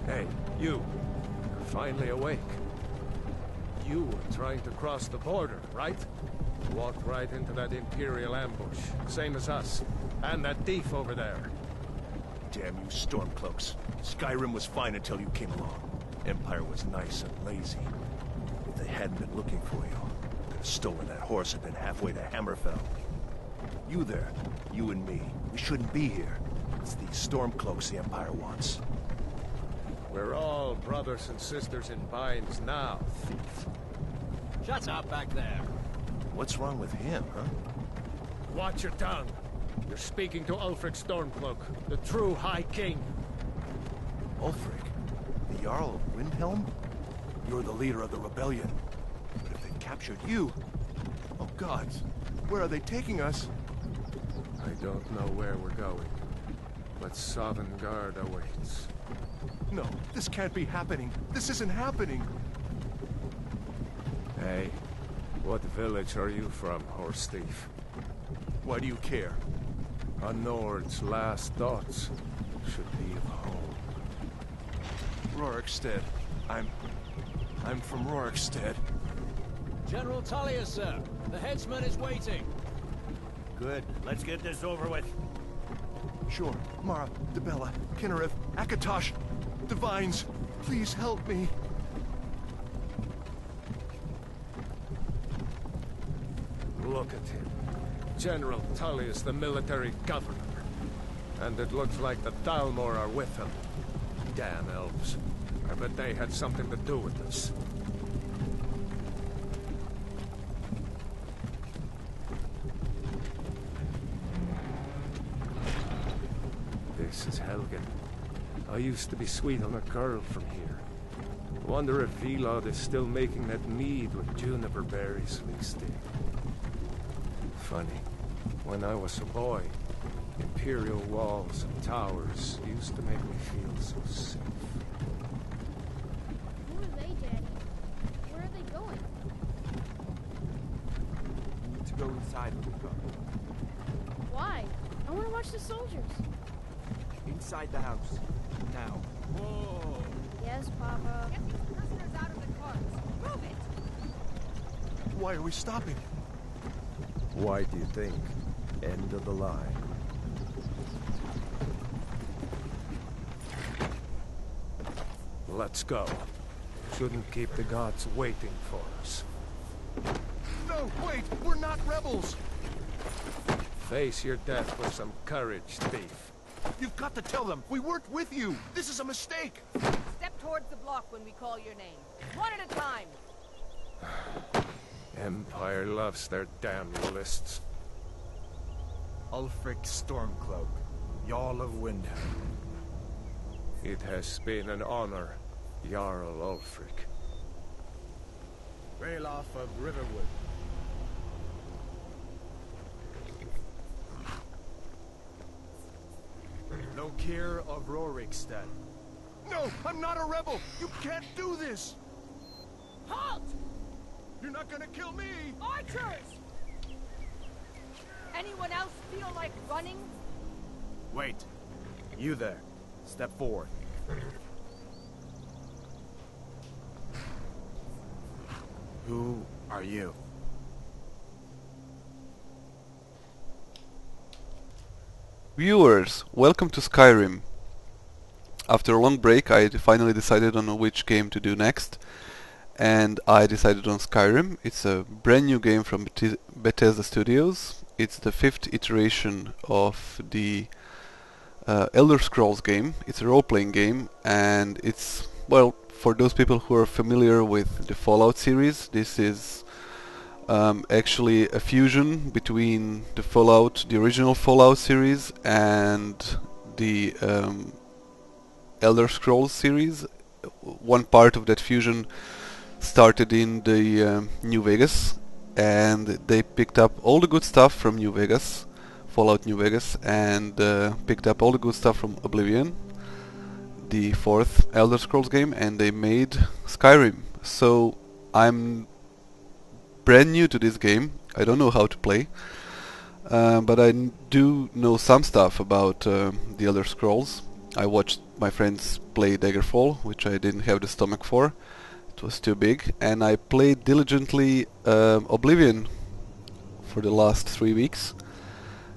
Hey, you. You're finally awake. You were trying to cross the border, right? Walked right into that Imperial ambush, same as us. And that thief over there. Damn you Stormcloaks. Skyrim was fine until you came along. Empire was nice and lazy. If they hadn't been looking for you, they'd have stolen that horse and been halfway to Hammerfell. You there, you and me, we shouldn't be here. It's these Stormcloaks the Empire wants. We're all brothers and sisters in binds now, thief. Shut up back there. What's wrong with him, huh? Watch your tongue. You're speaking to Ulfric Stormcloak, the true High King. Ulfric? The Jarl of Windhelm? You're the leader of the rebellion. But if they captured you... Oh gods, where are they taking us? I don't know where we're going, but Sovngarde awaits. No, this can't be happening. This isn't happening. Hey, what village are you from, horse thief? Why do you care? A Nord's last thoughts should be of home. Rorikstead. I'm from Rorikstead. General Tullius, sir. The headsman is waiting. Good. Let's get this over with. Sure. Mara, Debella, Kinnereth, Akatosh, Divines, please help me. Look at him. General Tullius, the military governor. And it looks like the Thalmor are with him. Damn elves. I bet they had something to do with this. This is Helgen. I used to be sweet on a girl from here. Wonder if Vilod is still making that mead with juniper berries mixed in. Funny. When I was a boy, Imperial walls and towers used to make me feel so safe. Who are they, Daddy? Where are they going? We need to go inside, Luca. Why? I want to watch the soldiers. Inside the house. Now. Whoa! Yes, Papa. Get these prisoners out of the carts. Move it! Why are we stopping? Why do you think? End of the line. Let's go. Shouldn't keep the gods waiting for us. No, wait! We're not rebels! Face your death with some courage, thief. You've got to tell them! We weren't with you! This is a mistake! Step towards the block when we call your name. One at a time. Empire loves their damn lists. Ulfric Stormcloak, Jarl of Windhelm. It has been an honor, Jarl Ulfric. Ralof of Riverwood. Lokir of Rorikstead. No! I'm not a rebel! You can't do this! Halt! You're not gonna kill me! Archers! Anyone else feel like running? Wait. You there. Step forward. Who are you? Viewers, welcome to Skyrim. After a long break, I finally decided on which game to do next, and I decided on Skyrim. It's a brand new game from Bethesda Studios. It's the 5th iteration of the Elder Scrolls game. It's a role-playing game, and it's, well, for those people who are familiar with the Fallout series, this is actually a fusion between the original Fallout series and the Elder Scrolls series. One part of that fusion started in the New Vegas, and they picked up all the good stuff from New Vegas, Fallout New Vegas, and picked up all the good stuff from Oblivion, the 4th Elder Scrolls game, and they made Skyrim. So I'm brand new to this game. I don't know how to play, but I do know some stuff about the Elder Scrolls. I watched my friends play Daggerfall, which I didn't have the stomach for. It was too big, and I played diligently Oblivion for the last 3 weeks.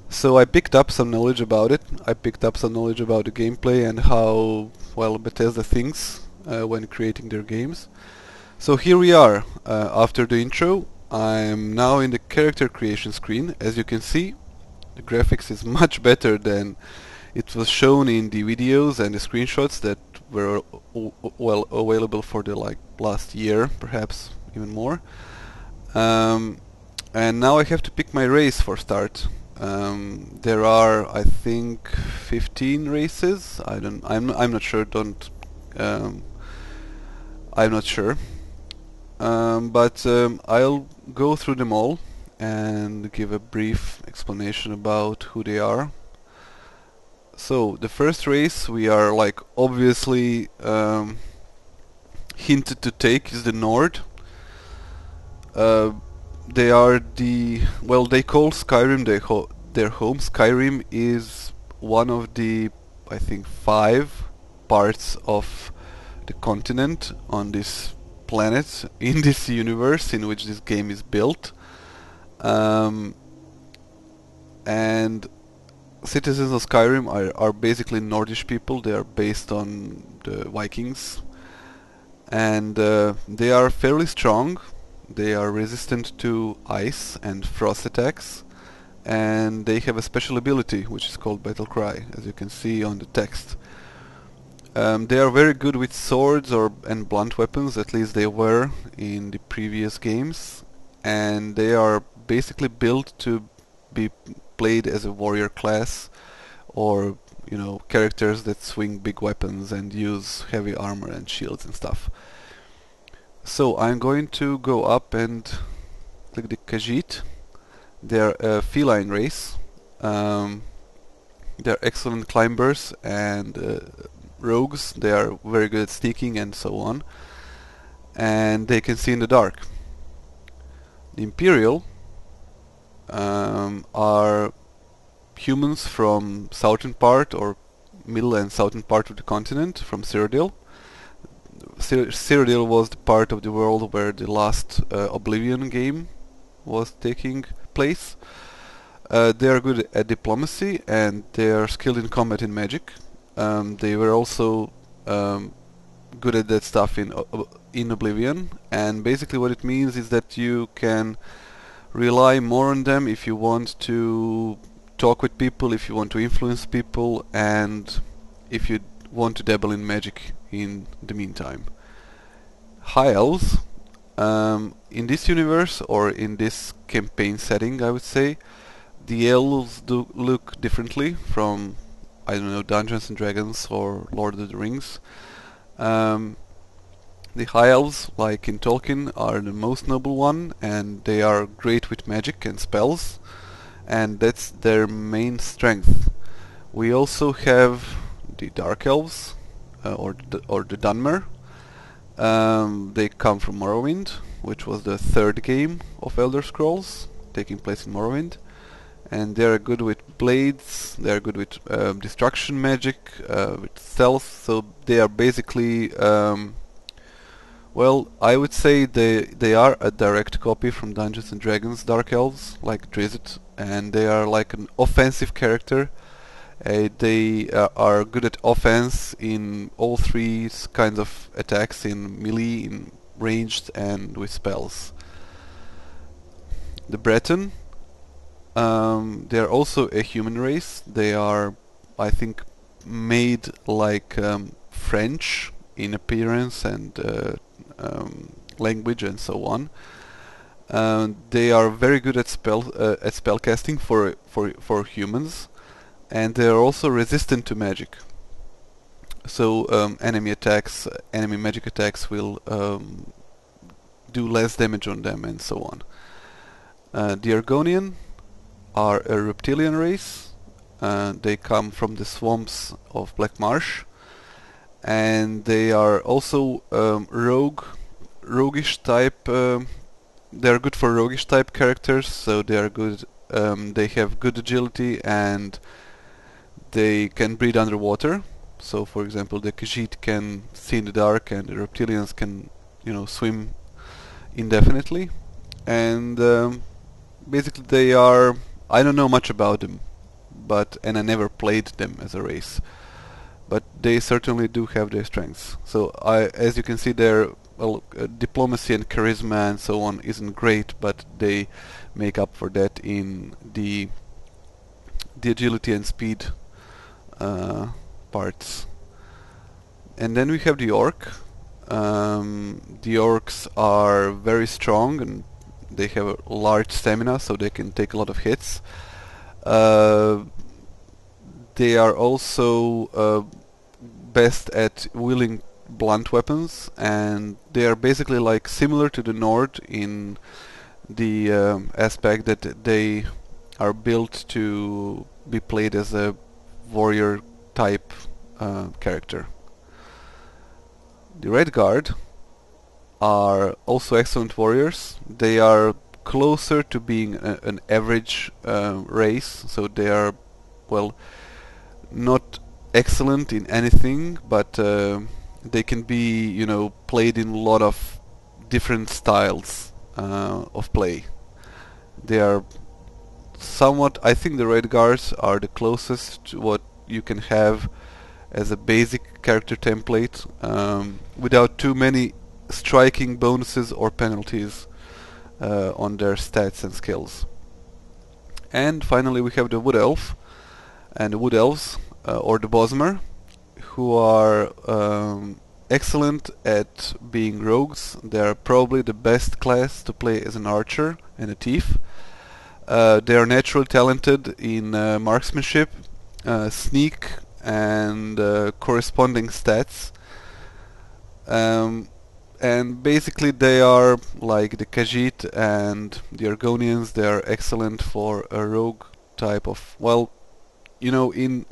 So I picked up some knowledge about it. I picked up some knowledge about the gameplay and how well Bethesda thinks when creating their games. So here we are. After the intro, I'm now in the character creation screen. As you can see, the graphics is much better than it was shown in the videos and the screenshots that were well available for the last year, perhaps even more. And now I have to pick my race for start. There are, I think, 15 races. I'm not sure. I'm not sure. But I'll go through them all and give a brief explanation about who they are. So the first race we are obviously hinted to take is the Nord. They are they call Skyrim their home. Skyrim is one of the, I think, 5 parts of the continent on this planet, in this universe in which this game is built. And citizens of Skyrim are basically Nordish people. They are based on the Vikings. And they are fairly strong. They are resistant to ice and frost attacks, and they have a special ability which is called Battle Cry, as you can see on the text. They are very good with swords and blunt weapons, at least they were in the previous games, and they are basically built to be played as a warrior class, or characters that swing big weapons and use heavy armor and shields and stuff. So I'm going to go up and click the Khajiit. They're a feline race. They're excellent climbers and rogues. They are very good at sneaking and so on. And they can see in the dark. The Imperial are humans from southern part or middle and southern part of the continent, from Cyrodiil. Cyrodiil was the part of the world where the last Oblivion game was taking place. They are good at diplomacy and they are skilled in combat and magic. They were also good at that stuff in Oblivion, and basically what it means is that you can rely more on them if you want to talk with people, if you want to influence people, and if you want to dabble in magic in the meantime. High Elves, in this universe, or in this campaign setting, I would say, the elves do look differently from, I don't know, Dungeons and Dragons or Lord of the Rings. The High Elves, like in Tolkien, are the most noble one, and they are great with magic and spells, and that's their main strength. We also have the Dark Elves, or the Dunmer. They come from Morrowind, which was the 3rd game of Elder Scrolls, taking place in Morrowind. And they are good with blades, they are good with destruction magic, with stealth, so they are basically, well, I would say they are a direct copy from Dungeons and Dragons Dark Elves, like Drizzt, and they are like an offensive character. They are good at offense in all 3 kinds of attacks, in melee, in ranged, and with spells. The Breton, they are also a human race. They are, I think, made like French in appearance and language and so on. They are very good at spellcasting for humans, and they are also resistant to magic. So enemy magic attacks will do less damage on them, and so on. The Argonian are a reptilian race. They come from the swamps of Black Marsh, and they are also roguish type. They are good for roguish type characters, so they are good. They have good agility and they can breathe underwater. So, for example, the Khajiit can see in the dark, and the reptilians can, swim indefinitely. And basically, they are. I don't know much about them, and I never played them as a race. But they certainly do have their strengths. So, as you can see, their diplomacy and charisma and so on isn't great, but they make up for that in the agility and speed parts. And then we have the orc. The orcs are very strong and they have a large stamina, so they can take a lot of hits. They are also best at wielding blunt weapons, and they are basically like similar to the Nord in the aspect that they are built to be played as a warrior type character. The Red Guard are also excellent warriors. They are closer to being an average race, so they are, well, not excellent in anything, but they can be, played in a lot of different styles of play. They are somewhat, I think the Red Guards are the closest to what you can have as a basic character template, without too many striking bonuses or penalties on their stats and skills. And finally we have the Wood Elf and the Wood Elves, or the Bosmer, who are excellent at being rogues. They are probably the best class to play as an archer and a thief. They are naturally talented in marksmanship, sneak, and corresponding stats. And basically they are like the Khajiit and the Argonians. They are excellent for a rogue type of, well, in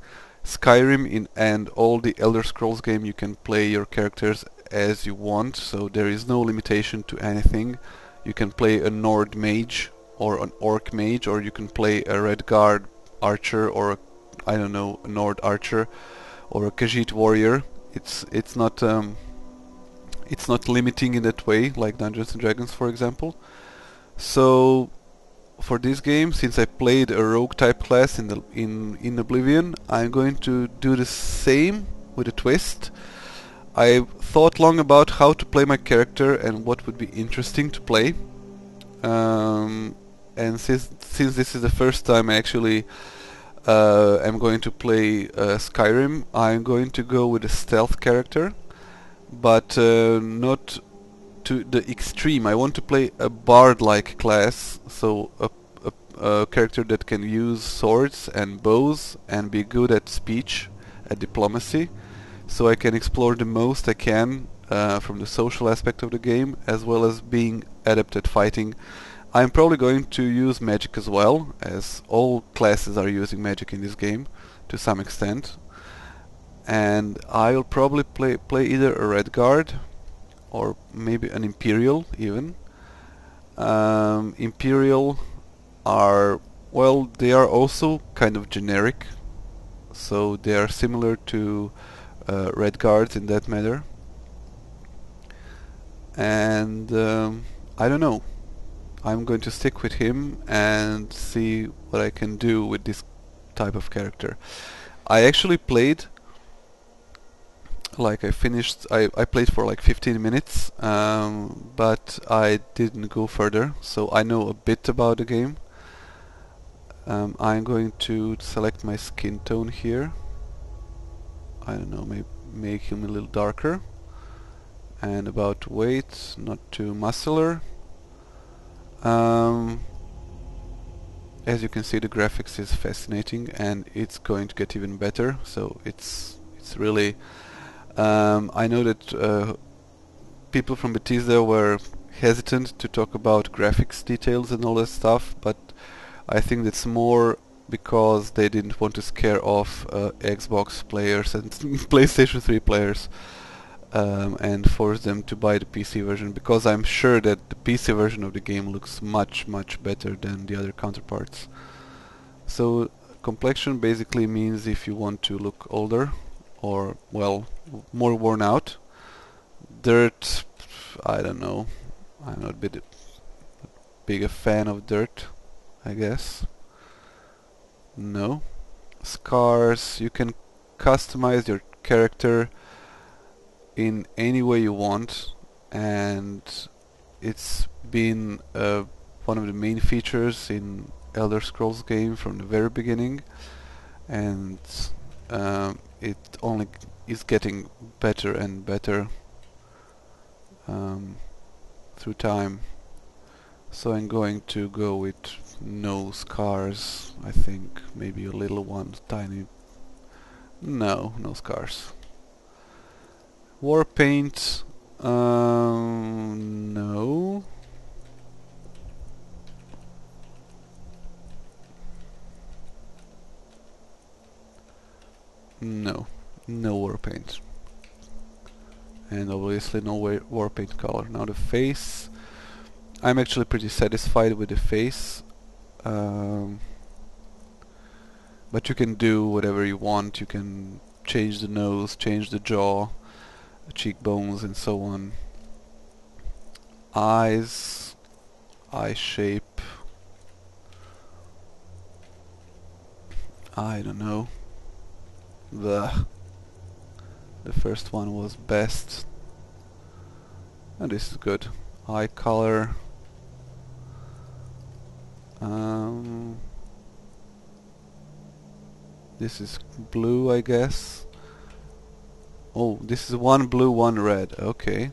Skyrim and all the Elder Scrolls game, you can play your characters as you want, so there is no limitation to anything. You can play a Nord mage or an Orc mage, or you can play a Red Guard archer, or a Nord archer, or a Khajiit warrior. It's not limiting in that way, like Dungeons and Dragons, for example. So for this game, since I played a rogue type class in Oblivion, I'm going to do the same with a twist. I thought long about how to play my character and what would be interesting to play. And since this is the first time I actually am going to play Skyrim, I'm going to go with a stealth character, but not to the extreme. I want to play a bard-like class, so a character that can use swords and bows and be good at speech, at diplomacy, so I can explore the most I can from the social aspect of the game, as well as being adept at fighting. I'm probably going to use magic as well, as all classes are using magic in this game to some extent. And I'll probably play either a Red Guard or maybe an Imperial even. Imperial are, well, they are also kind of generic, so they are similar to Red Guards in that matter. And I don't know. I'm going to stick with him and see what I can do with this type of character. I actually played, I played for like 15 minutes, but I didn't go further, so I know a bit about the game. I'm going to select my skin tone here. I don't know, maybe make him a little darker. And about weight, not too muscular. As you can see, the graphics is fascinating, and it's going to get even better. So it's really. I know that people from Bethesda were hesitant to talk about graphics details and all that stuff, but I think that's more because they didn't want to scare off Xbox players and PlayStation 3 players. And force them to buy the PC version, because I'm sure that the PC version of the game looks much better than the other counterparts. So complexion basically means if you want to look older, or well, more worn out. Dirt, I don't know. I'm not big a fan of dirt, I guess. No. Scars, you can customize your character in any way you want, and it's been one of the main features in Elder Scrolls game from the very beginning, and it only is getting better and better through time. So I'm going to go with no scars. I think maybe a little one, tiny. No scars. War paint. No. No war paint. And obviously no war paint color. Now the face. I'm actually pretty satisfied with the face. But you can do whatever you want. You can change the nose, change the jaw, cheekbones and so on. Eyes, eye shape. I don't know. The first one was best. And this is good. Eye color. This is blue, I guess. Oh, this is one blue, one red. Okay.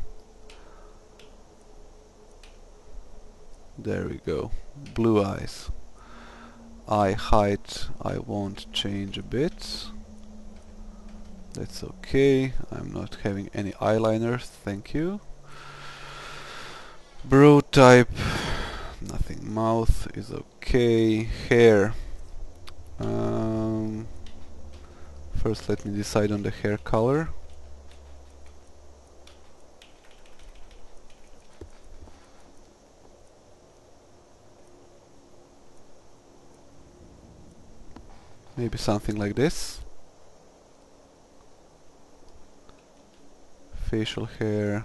There we go. Blue eyes. Eye height I won't change a bit. That's okay. I'm not having any eyeliner, thank you. Brow type, nothing. Mouth is okay. Hair. First let me decide on the hair color. Maybe something like this. Facial hair.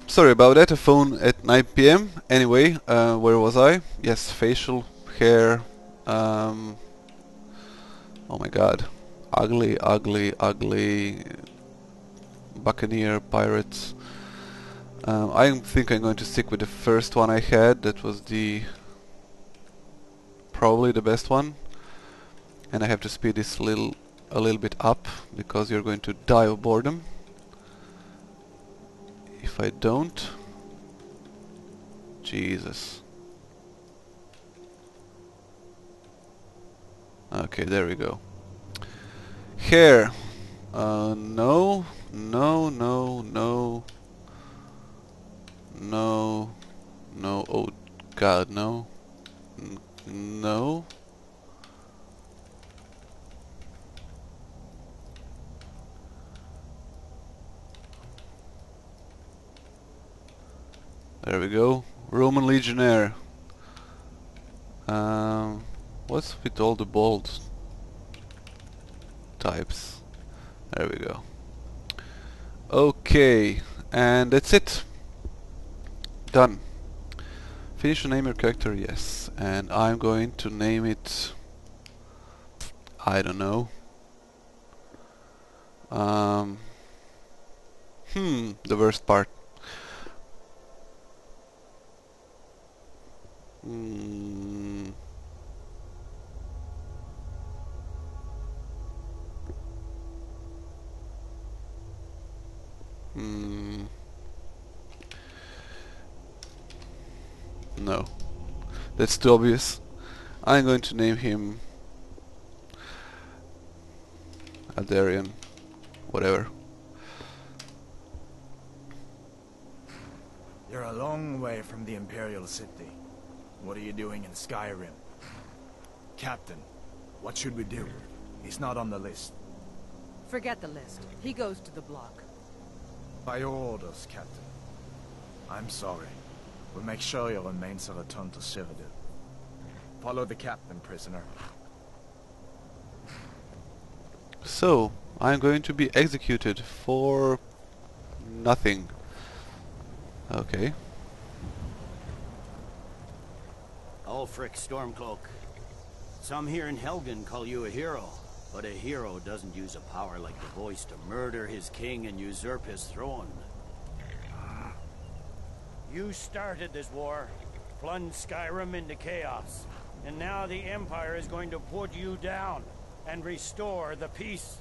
Sorry about that, a phone at 9 PM. Anyway, where was I? Yes, facial hair. Oh my god. Ugly, ugly, ugly. Buccaneer, pirates. I think I'm going to stick with the first one I had. That was probably the best one. And I have to speed this a little bit up because you're going to die of boredom. If I don't, Jesus. Okay, there we go. Hair. No, no, no, no, no, no. Oh God, no, no. There we go. Roman Legionnaire. What's with all the bold types? There we go. Okay, and that's it. Done. Finish to name your character, yes. And I'm going to name it... I don't know. The worst part. No, that's too obvious. I'm going to name him Aldarian, whatever. You're a long way from the Imperial City. What are you doing in Skyrim? Captain, what should we do? He's not on the list. Forget the list. He goes to the block. By your orders, Captain. I'm sorry. We'll make sure your remains are returned to Cyrodiil. Follow the captain, prisoner. So, I'm going to be executed for nothing. Okay. Ulfric Stormcloak. Some here in Helgen call you a hero, but a hero doesn't use a power like the voice to murder his king and usurp his throne. You started this war, plunged Skyrim into chaos, and now the Empire is going to put you down and restore the peace.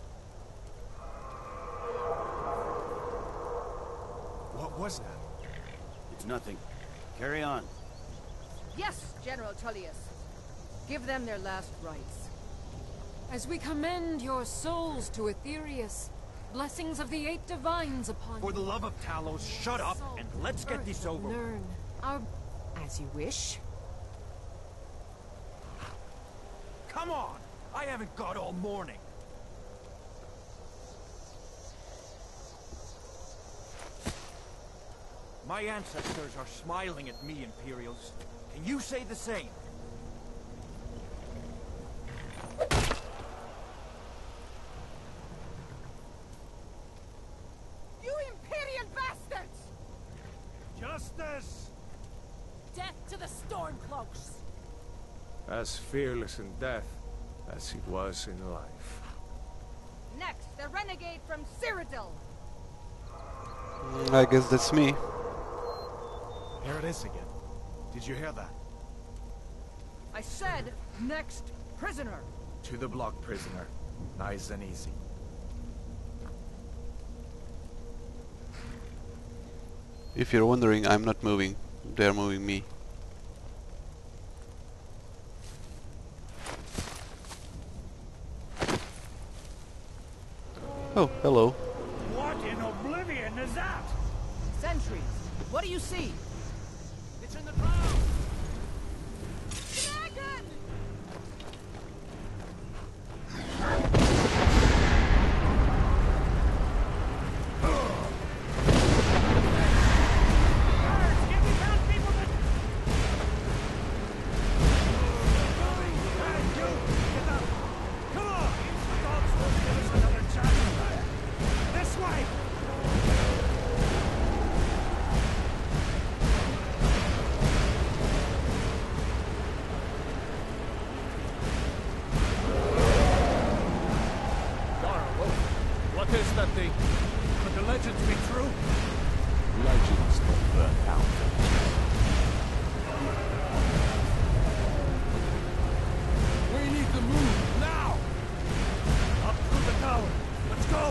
What was that? It's nothing. Carry on. Yes, General Tullius. Give them their last rites. As we commend your souls to Aetherius, blessings of the 8 divines upon you. For the love of Talos, shut up and let's get this over with. Learn our... As you wish. Come on! I haven't got all morning. My ancestors are smiling at me, Imperials. Can you say the same? You Imperial bastards! Justice! Death to the Stormcloaks! As fearless in death as he was in life. Next, the renegade from Cyrodiil. I guess that's me. Here it is again. Did you hear that? I said, next prisoner. To the block, prisoner. Nice and easy. If you're wondering, I'm not moving. They're moving me. Oh, hello. What in oblivion is that? Sentries, what do you see? It's in the clouds! Dragon! What is that thing? Could the legends be true? Legends don't burn out. We need to move, now! Up through the tower. Let's go!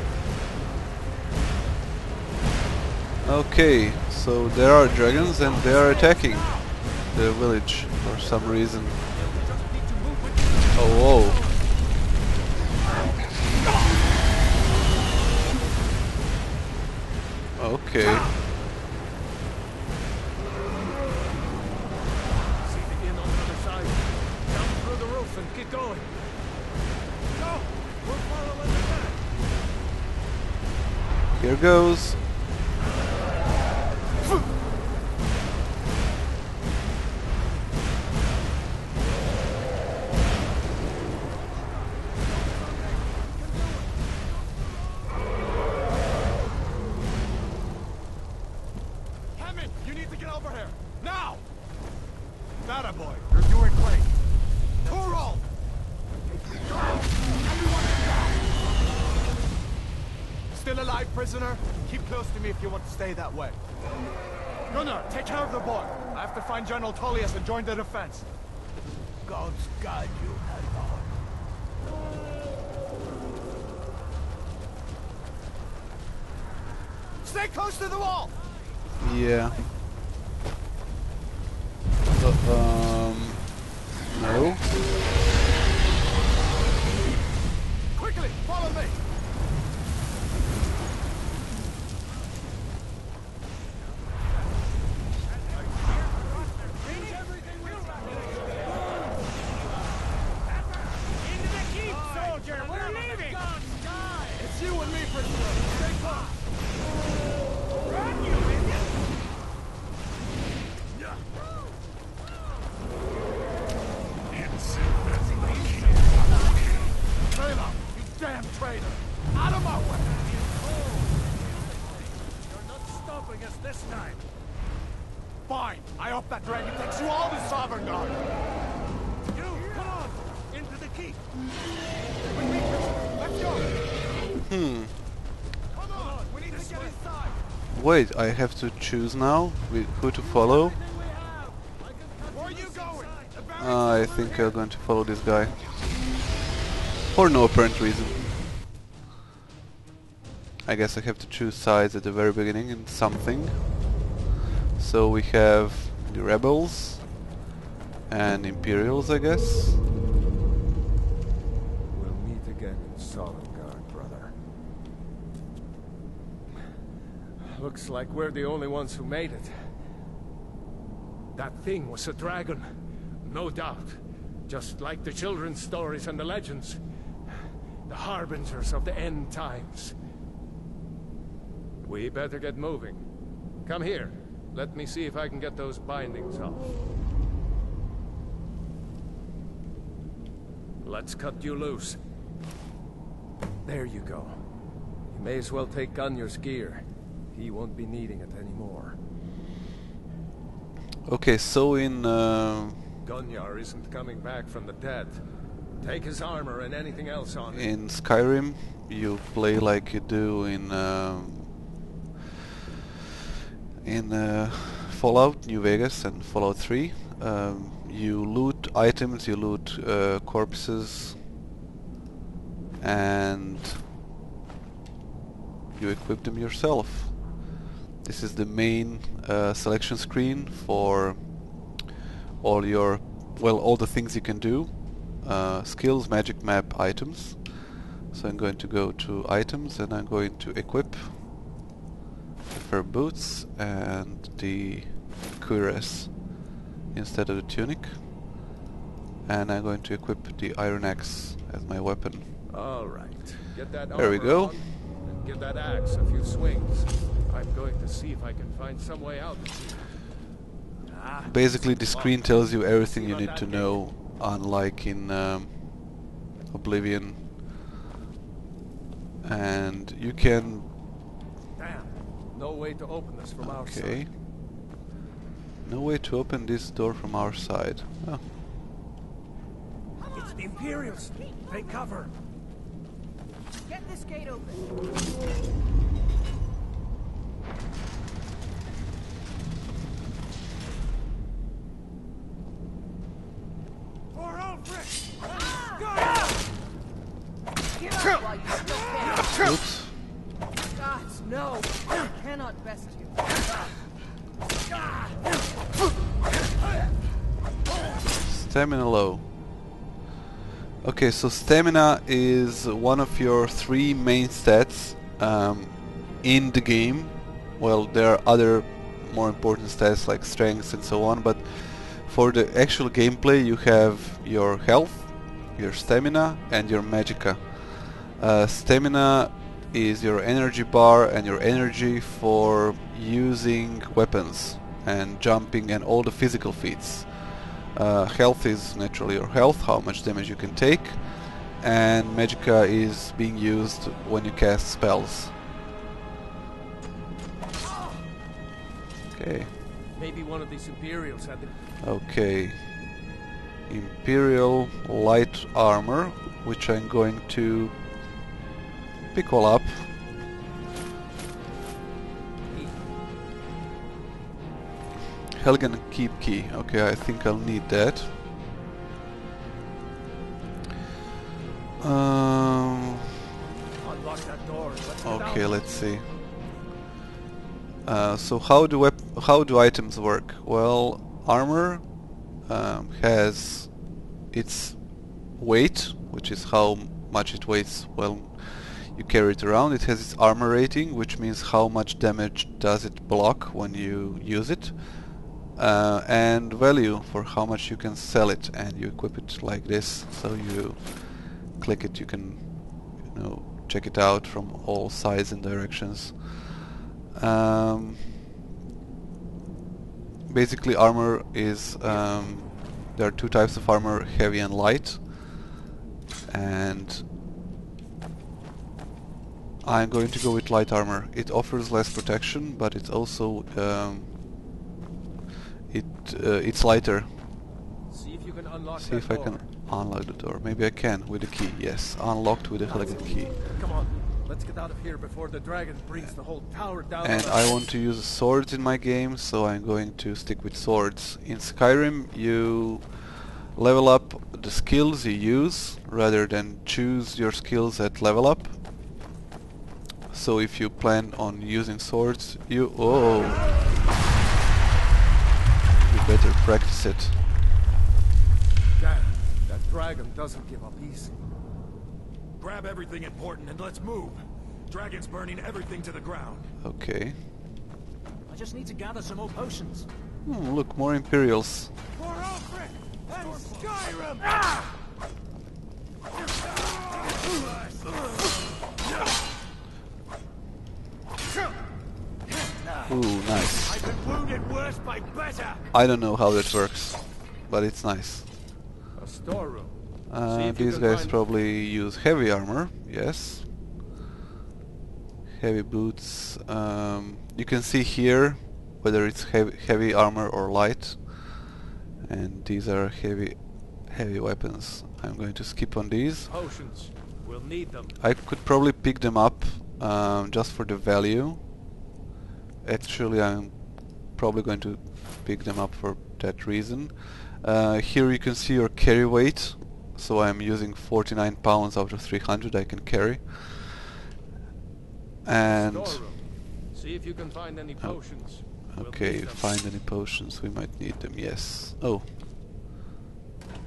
Okay, so there are dragons and they are attacking the village for some reason. Oh, whoa. Okay. See the inn on the other side. Down through the roof and keep going. Go! We're following the path! Here goes. You need to get over here! Now! That boy, you're doing great! Toro! Still alive, prisoner? Keep close to me if you want to stay that way. Gunnar, take care of the boy. I have to find General Tullius and join the defense. God's guide you, Hadvar. Stay close to the wall! Yeah. No. Quickly, follow me! Into the keep, soldier! We're leaving! It's you and me, prisoner! Stay close! Run, you idiot! traitor! Out of my way! You're not stopping us this time. Fine. I hope that dragon takes you all to Sovereign Guard. You, come on! Into the keep! With me, prisoner. Let's go! Come on! We need to get inside! Wait, I have to choose now who to follow. Where are you going? I think I'm going to follow this guy. For no apparent reason. I guess I have to choose sides at the very beginning in something. So we have the rebels and Imperials, I guess. We'll meet again in Solengard, brother. Looks like we're the only ones who made it. That thing was a dragon, no doubt. Just like the children's stories and the legends. The harbingers of the end times. We better get moving. Come here. Let me see if I can get those bindings off. Let's cut you loose. There you go. You may as well take Gunjar's gear. He won't be needing it anymore. Okay, so in Gunjar isn't coming back from the dead. Take his armor and anything else on it. in Skyrim you play like you do in Fallout New Vegas and Fallout 3. You loot items, you loot corpses, and you equip them yourself. This is the main selection screen for all your, well, all the things you can do. Skills, magic, map, items. So I'm going to go to items and I'm going to equip the fur boots and the cuirass instead of the tunic. And I'm going to equip the iron axe as my weapon. Alright. Get that There we armor go. on, and give that axe a few swings. I'm going to see if I can find some way out. Basically the screen tells you everything you need to know, unlike in Oblivion. And you can... Damn. No way to open this from our Okay. side. No way to open this door from our side. Oh. It's the Imperials! Take cover! Get this gate open. For Ulfric! Get out while you still can. Oops. Gods, no. I cannot best you. Stamina low. Okay, so stamina is one of your 3 main stats in the game. Well, there are other more important stats like strength and so on, but for the actual gameplay you have your health, your stamina and your magicka. Stamina is your energy bar and your energy for using weapons and jumping and all the physical feats. Health is naturally your health, how much damage you can take, and magicka is being used when you cast spells. Okay. Maybe one of these Imperials had the... Okay. Imperial light armor, which I'm going to pick all up. Helgen keep key. Okay, I think I'll need that. Unlock that door. Let's get Okay, out. let's see. So how do items work? Well, armor has its weight, which is how much it weighs when you carry it around. It has its armor rating, which means how much damage does it block when you use it. And value for how much you can sell it, and you equip it like this. So you click it, you can, you know, check it out from all sides and directions. Basically, armor is there are 2 types of armor: heavy and light. And I'm going to go with light armor. It offers less protection, but it's also it's lighter. See if you can unlock See if I can unlock the door. Maybe I can with a key. Yes, unlocked with a elegant key. Come on, let's get out of here before the dragon brings the whole tower down. And I want to use swords in my game, so I'm going to stick with swords. In Skyrim, you level up the skills you use rather than choose your skills at level up. So if you plan on using swords, you better practice it. Damn, that dragon doesn't give up easy. Grab everything important and let's move. Dragon's burning everything to the ground. Okay. I just need to gather some more potions. Look, more Imperials. For Ulfric and Skyrim! Ooh, nice. I've been wounded worse by better. I don't know how that works, but it's nice. A storeroom. See if you These can guys find- probably use heavy armor, yes. Heavy boots. You can see here whether it's heavy armor or light. And these are heavy weapons. I'm going to skip on these. Potions. We'll need them. I could probably pick them up just for the value. Actually, I'm probably going to pick them up for that reason. Here you can see your carry weight. So I'm using 49 pounds out of 300 I can carry. And Storeroom. See if you can find any potions. We'll okay, need them. find any potions. We might need them. Yes. Oh,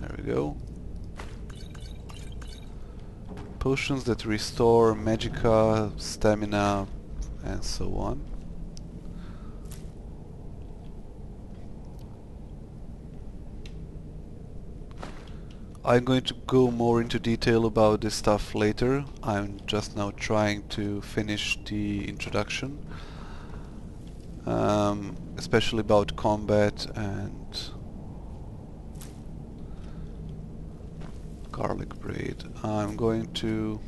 there we go. Potions that restore magicka, stamina, and so on. I'm going to go more into detail about this stuff later. I'm just now trying to finish the introduction, especially about combat and garlic braid. I'm going to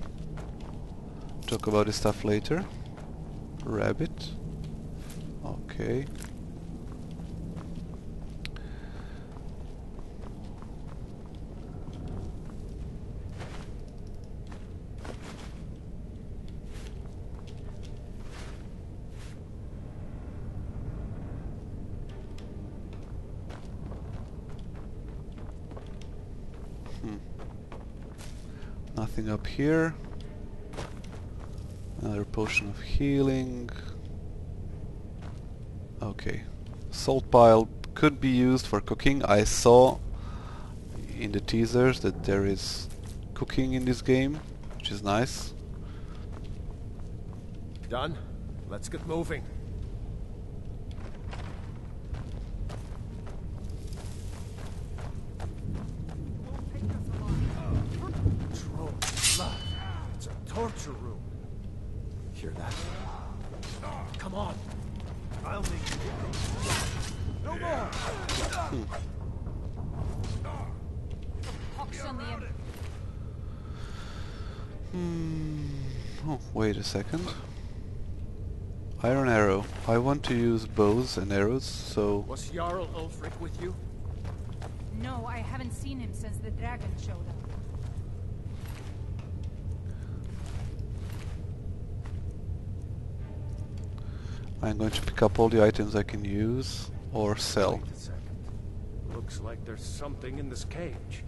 talk about this stuff later. Rabbit. Okay. Nothing up here. Another potion of healing. Okay. Salt pile could be used for cooking. I saw in the teasers that there is cooking in this game, which is nice. Done? Let's get moving. Control blood. It's a torture room. Hear that? Come on. I'll make you. No more. Pox on the Oh, wait a second. Iron arrow. I want to use bows and arrows, so Was Jarl Ulfric with you? No, I haven't seen him since the dragon showed up. I'm going to pick up all the items I can use or sell. Wait a second. Looks like there's something in this cage.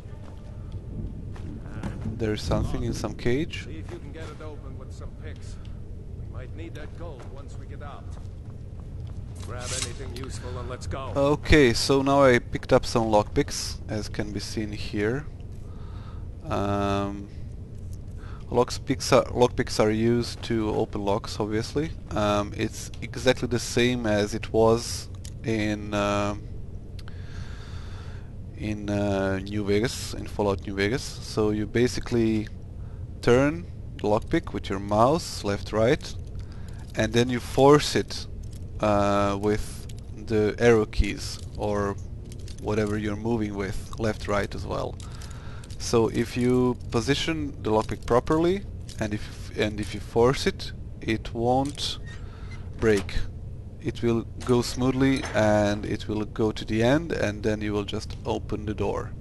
There's something in some cage. See if you can get it open with some picks. We might need that gold once we get out. Grab anything useful and let's go. Okay, so now I picked up some lockpicks, as can be seen here. Lockpicks are used to open locks, obviously. It's exactly the same as it was in New Vegas, in Fallout New Vegas. So you basically turn the lockpick with your mouse, left, right, and then you force it with the arrow keys or whatever you're moving with, left, right as well. So if you position the lockpick properly, and if you force it, it won't break. It will go smoothly and it will go to the end, and then you will just open the door.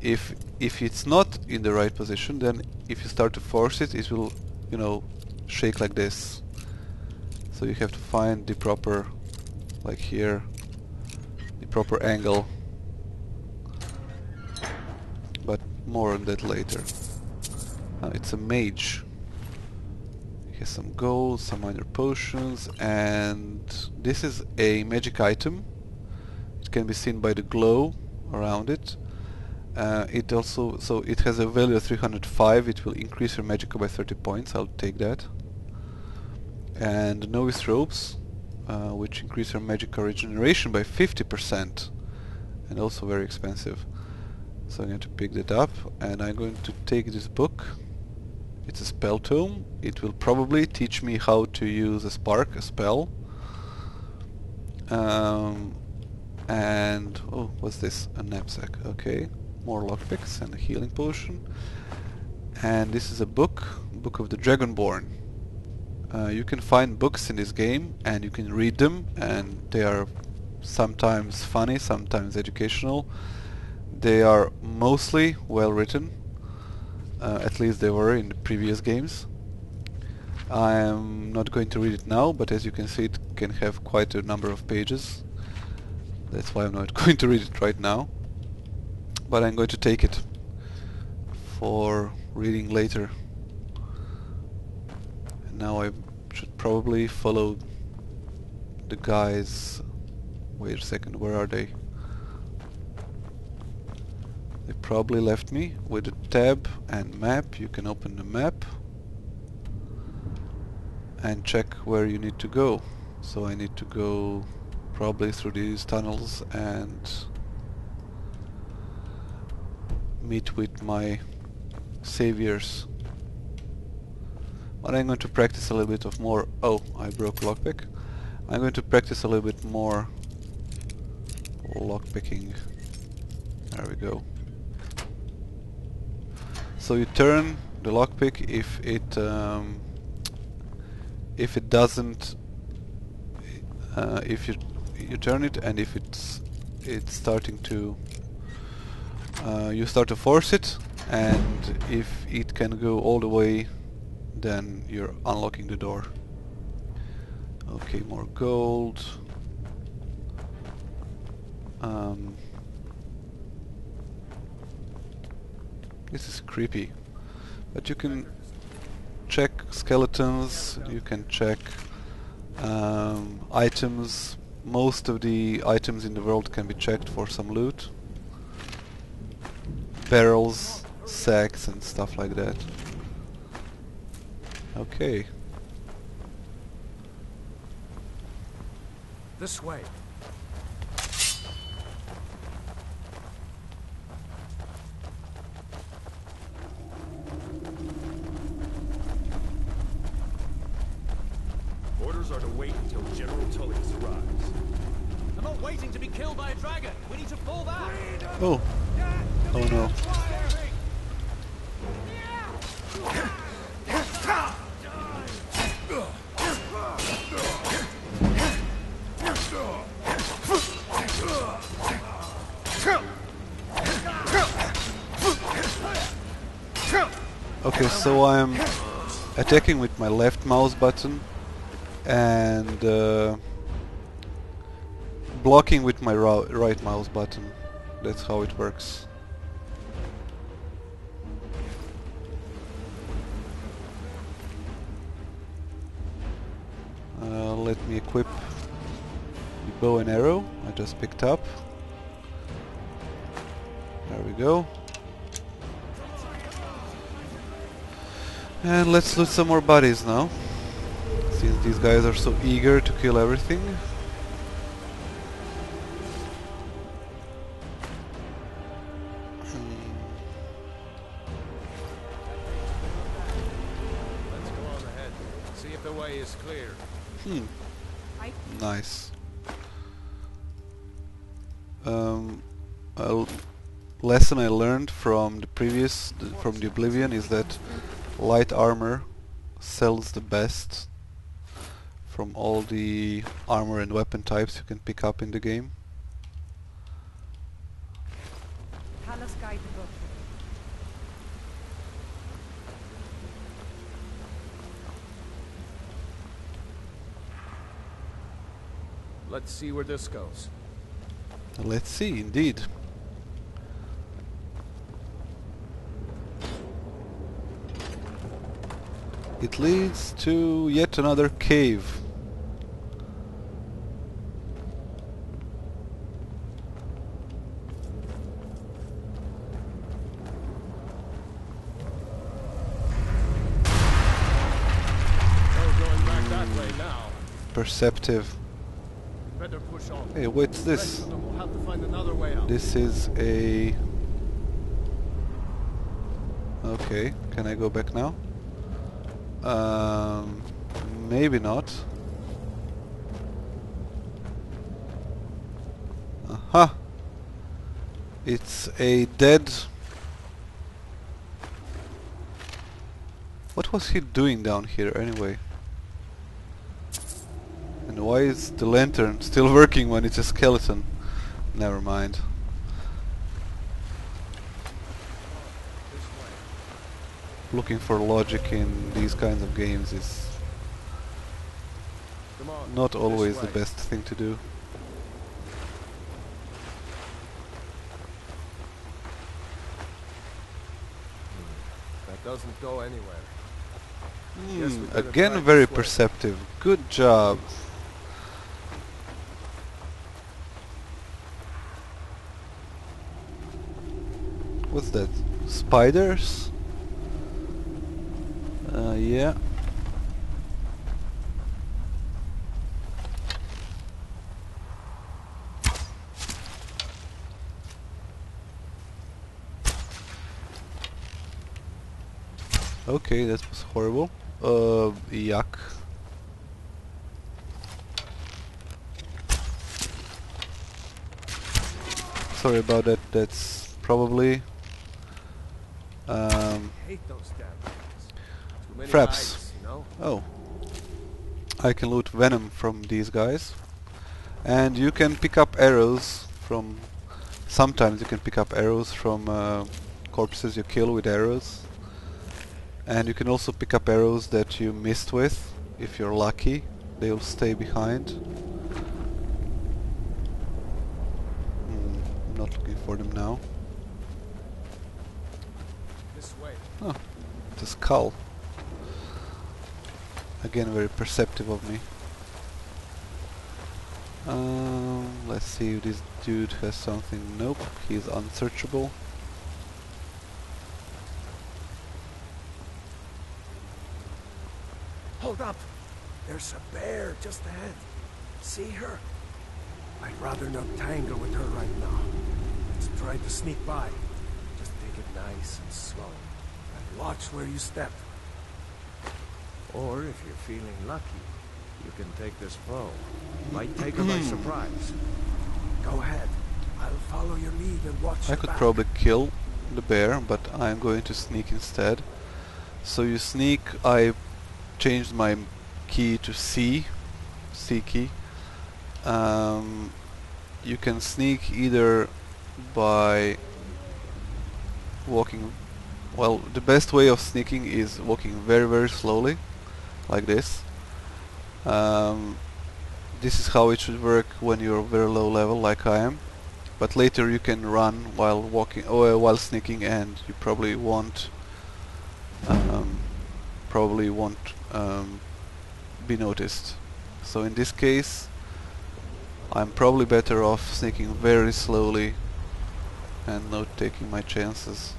If it's not in the right position, then if you start to force it, it will, you know, shake like this. So you have to find the proper, like here, the proper angle. But more on that later. It's a mage. He has some gold, some minor potions, and this is a magic item. It can be seen by the glow around it. It also, so it has a value of 305. It will increase your magicka by 30 points. I'll take that. And novice robes, which increase your magicka regeneration by 50%, and also very expensive. So I'm going to pick that up, and I'm going to take this book. It's a spell tome. It will probably teach me how to use a spark, a spell. And oh, what's this? A knapsack. Okay, more lockpicks and a healing potion. And this is a book of the Dragonborn. You can find books in this game, and you can read them, and they are sometimes funny, sometimes educational. They are mostly well written. At least they were in the previous games. I am not going to read it now, but as you can see, it can have quite a number of pages. That's why I'm not going to read it right now. But I'm going to take it for reading later. And now I should probably follow the guys. Wait a second, where are they? They probably left me with a tab and map. You can open the map and check where you need to go. So I need to go probably through these tunnels and meet with my saviors. But I'm going to practice a little bit of more. Oh, I broke lockpick. I'm going to practice a little bit more lockpicking. There we go. So you turn the lockpick if it doesn't, if you turn it, and if it's starting to, you start to force it, and if it can go all the way, then you're unlocking the door. Okay, more gold. This is creepy, but you can check skeletons, you can check items. Most of the items in the world can be checked for some loot. Barrels, sacks and stuff like that. Okay. This way. Orders are to wait until General Tullius arrives. I'm not waiting to be killed by a dragon. We need to fall back. Oh. Oh no. Okay, so I'm attacking with my left mouse button and blocking with my right mouse button. That's how it works. Let me equip the bow and arrow I just picked up. There we go. And let's loot some more bodies now, since these guys are so eager to kill everything. Let's go on ahead. See if the way is clear. Nice. A lesson I learned from the Oblivion is that light armor sells the best from all the armor and weapon types you can pick up in the game. Palace guide book. Let's see where this goes. Let's see, indeed. It leads to yet another cave. Going back that way now. Perceptive. Better push on. Hey, what's this? We'll have to find another way out. This is a... Okay, can I go back now? Maybe not. Aha! It's a dead... What was he doing down here anyway? And why is the lantern still working when it's a skeleton? Never mind. Looking for logic in these kinds of games is not always the best thing to do. That doesn't go anywhere. Guess we better try Again, very this way. perceptive. Good job. What's that? Spiders? Yeah. Okay, that was horrible. Yuck. Sorry about that. That's probably Hate those damn things. Too many Fraps. eyes, you know? Oh. I can loot venom from these guys. And you can pick up arrows from... Sometimes you can pick up arrows from corpses you kill with arrows. And you can also pick up arrows that you missed with. If you're lucky, they'll stay behind. I'm not looking for them now. This way. Oh, it's a skull. Again, very perceptive of me. Let's see if this dude has something. Nope, he's unsearchable. Hold up! There's a bear just ahead. See her? I'd rather not tangle with her right now. Let's try to sneak by. Just take it nice and slow. And watch where you step. Or if you're feeling lucky, you can take this bow. Might take her by surprise. Go ahead. I'll follow your lead and watch I your could back. probably kill the bear, but I'm going to sneak instead. So you sneak, I changed my key to C key. You can sneak either by walking, well, the best way of sneaking is walking very, very slowly, like this. This is how it should work when you're very low level, like I am. But later you can run while walking, while sneaking, and you probably won't be noticed. So in this case, I'm probably better off sneaking very slowly and not taking my chances.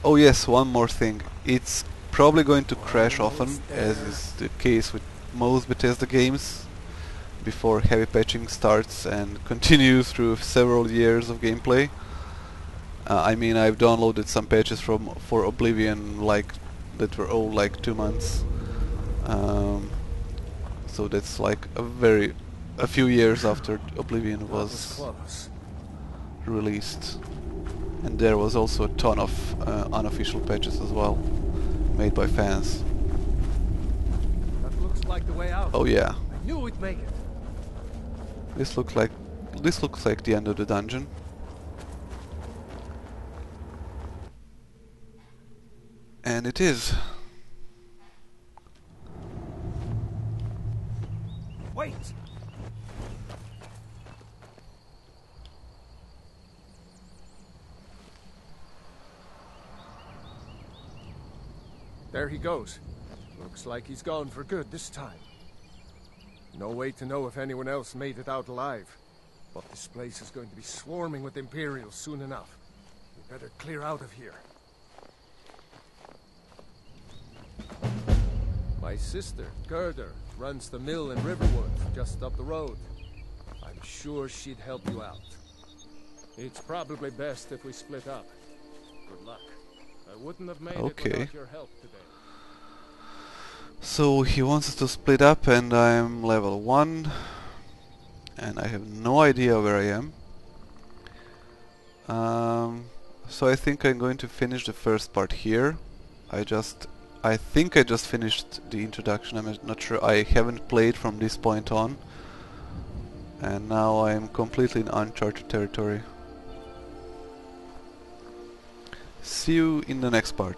Oh yes, one more thing. It's probably going to crash often, as is the case with most Bethesda games, before heavy patching starts and continues through several years of gameplay. I mean, I've downloaded some patches for Oblivion, like that were all like 2 months. So that's like a few years after Oblivion was close. released, and there was also a ton of unofficial patches as well. made by fans. That looks like the way out. Oh yeah. I knew we'd make it. This looks like the end of the dungeon. And it is. Wait! There he goes. Looks like he's gone for good this time. No way to know if anyone else made it out alive. But this place is going to be swarming with Imperials soon enough. We better clear out of here. My sister, Gerda, runs the mill in Riverwood, just up the road. I'm sure she'd help you out. It's probably best if we split up. Good luck. I wouldn't have made it without your help today. So he wants us to split up, and I'm level 1. And I have no idea where I am. So I think I'm going to finish the first part here. I think I just finished the introduction, I'm not sure. I haven't played from this point on. And now I'm completely in uncharted territory. See you in the next part.